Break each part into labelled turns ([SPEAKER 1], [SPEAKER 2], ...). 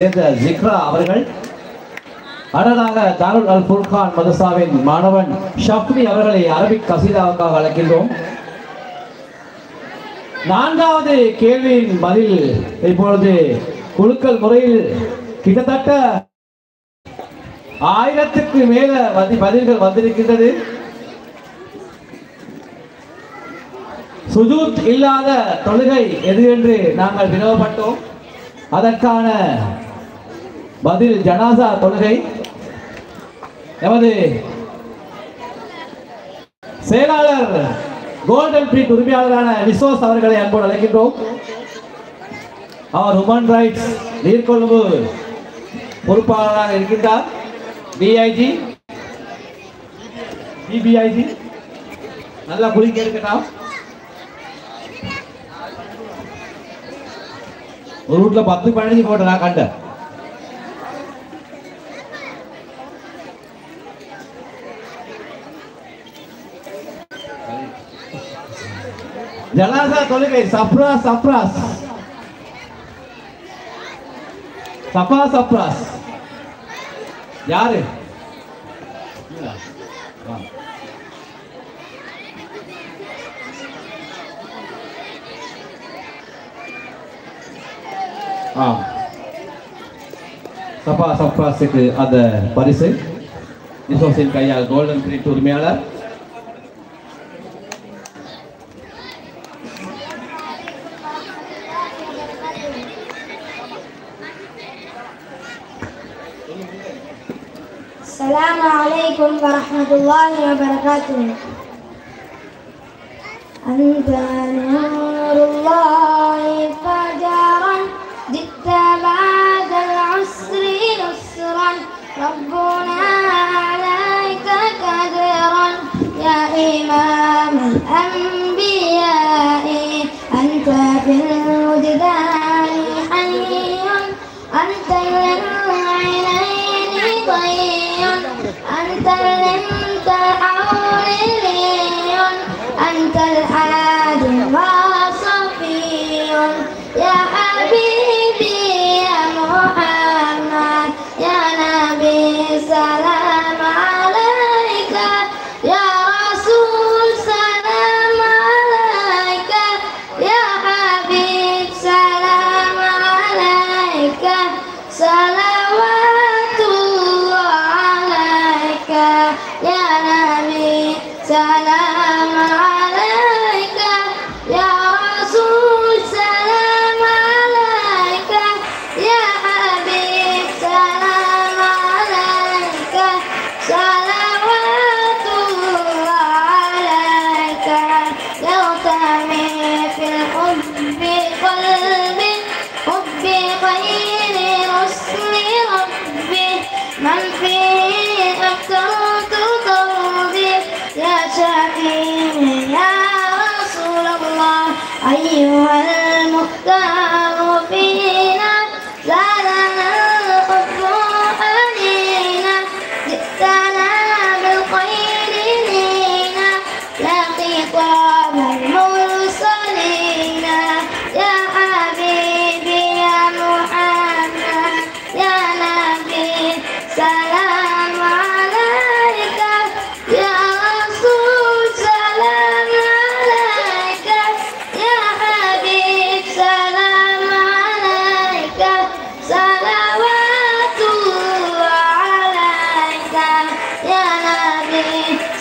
[SPEAKER 1] ஜிக்ரா அவர்கள் அடுத்ததாக தாருல் அல் ஃபுர்கான் மதரசாவின் மாணவன் ஷஃப்னி அவர்களை அரபிக் கசீதாவுக்காக அழைக்கின்றோம். நான்காவது கேள்வியின் பதில் இப்பொழுது குலுக்கல் முறையில் கிட்டத்தட்ட 1000க்கு மேல பதில்கள் வந்திருக்கின்றது. சுஜூத் இல்லாத தொழுகை எது என்று நாங்கள் வினவப்பட்டோம். அதற்கான பதில் ஜனாசா தொழுகை. எமது செயலாளர் கோல்டன் ட்ரீட் உரிமையாளரான நிசோஸ் அவர்களை அன்போடு அழைக்கின்றோம். அவர் ஹியூமன் ரைட்ஸ் நீர்கொழும்பு பொறுப்பாளராக இருக்கின்றார். டிஐஜி டிபிஐஜி நல்லா குளிக்க இருக்கட்டும். ஒரு வீட்டுல 10-15 போட்ட நான் கண்டேன். ஜனாசா தொழுகை சப்ராஸ் யாரு? சப்ராஸுக்கு அந்த பரிசு நிசோஸின் கையால் கோல்டன் ட்ரீட் உரிமையாளர்.
[SPEAKER 2] السلام عليكم ورحمة الله وبركاته. أنت نور الله فجرا جئت بعد العسر نصرا ربنا عليك قدرا يا إمام الأنبياء أنت في الوجدان حي أنت للعينين ضي أنت لنت عوري أنت العادل وصفي يا حبيبي يا محمد يا نبي سلام عليك يا رسول سلام عليك يا حبيب سلام عليك صلوات الله عليك يا نبي سلام عليك يا رسول سلام عليك يا حبيب سلام عليك صلوات الله عليك يغتمي في الحب قلبي حب خير رسل ربي من فيه أبترت قلبي يا شفيعي يا رسول الله أيها المختار فينا زادنا الحب حنينا جئتنا بالخير دينا لا خطاب المرسلين يا حبيبي يا محمد يا نبي سلام عليك يا رسول سلام عليك يا حبيب سلام عليك صلوات الله عليك يا نبي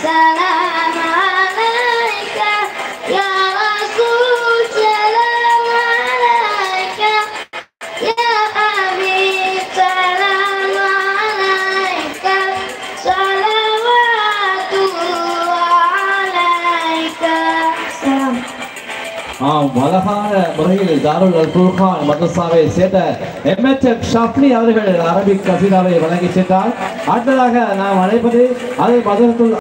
[SPEAKER 2] سلام عليك يا رسول سلام عليك يا حبيب سلام عليك صلوات الله عليك. سلام.
[SPEAKER 1] அழகான முறையில் தாருல் அல் ஃபுர்கான் மதரசாவை சேர்ந்த எம்எச்எஃப் ஷஃப்னி அவர்கள் அரபிக் கசீதாவை வழங்கி சென்றார். அடுத்ததாக நாம் அழைப்பது அதை மதரத்துல்